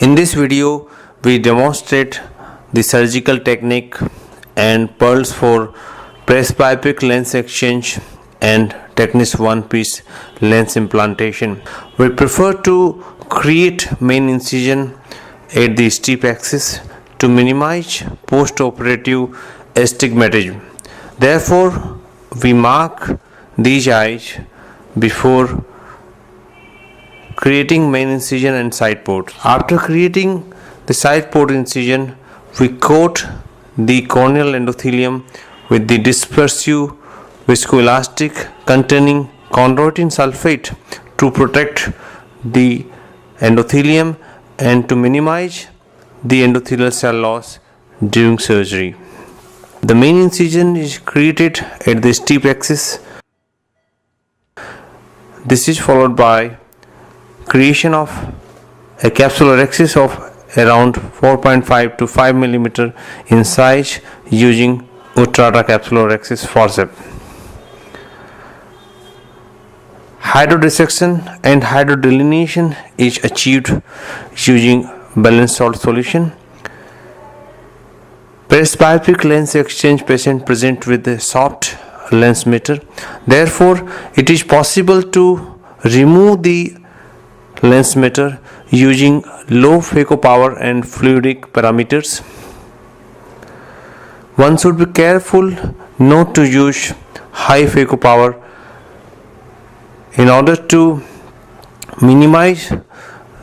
In this video, we demonstrate the surgical technique and pearls for presbyopic lens exchange and Technis one-piece lens implantation. We prefer to create main incision at the steep axis to minimize post-operative astigmatism. Therefore, we mark these eyes before creating main incision and side ports. After creating the side port incision, we coat the corneal endothelium with the dispersive viscoelastic containing chondroitin sulfate to protect the endothelium and to minimize the endothelial cell loss during surgery. The main incision is created at the steep axis. This is followed by creation of a capsulorhexis of around 4.5 to 5 mm in size using Utrata capsulorhexis forceps. Hydrodissection and hydrodelineation is achieved using balanced salt solution. Presbyopic lens exchange patient present with a soft lens meter. Therefore, it is possible to remove the lens meter using low phaco power and fluidic parameters. One should be careful not to use high phaco power in order to minimize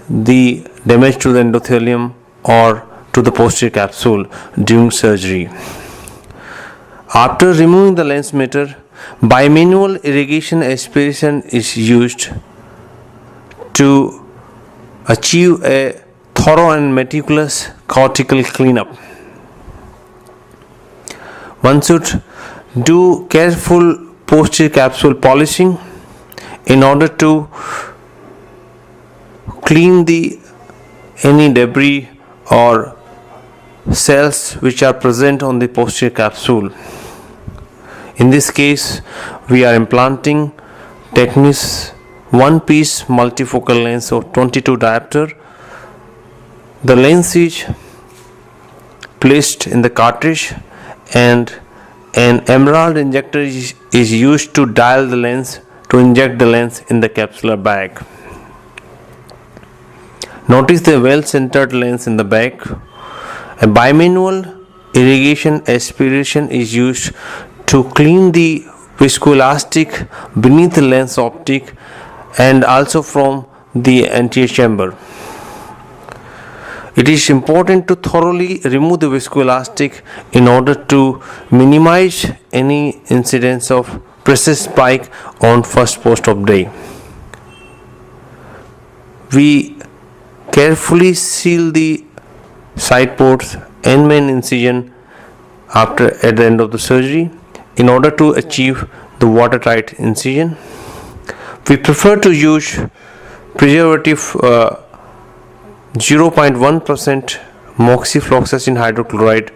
the damage to the endothelium or to the posterior capsule during surgery. After removing the lens meter, bimanual irrigation aspiration is used to achieve a thorough and meticulous cortical cleanup. One should do careful posterior capsule polishing in order to clean any debris or cells which are present on the posterior capsule. In this case, we are implanting Technis one-piece multifocal lens of 22 diopter. The lens is placed in the cartridge and an emerald injector is used to dial the lens to inject the lens in the capsular bag. Notice the well-centered lens in the bag. A bimanual irrigation aspiration is used to clean the viscoelastic beneath the lens optic and also from the anterior chamber. It is important to thoroughly remove the viscoelastic in order to minimize any incidence of pressure spike on first post-op day. We carefully seal the side ports and main incision at the end of the surgery in order to achieve the watertight incision. We prefer to use preservative 0.1% moxifloxacin hydrochloride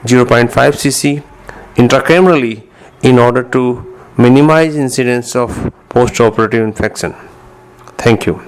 0.5 cc intracamerally in order to minimize incidence of post-operative infection. Thank you.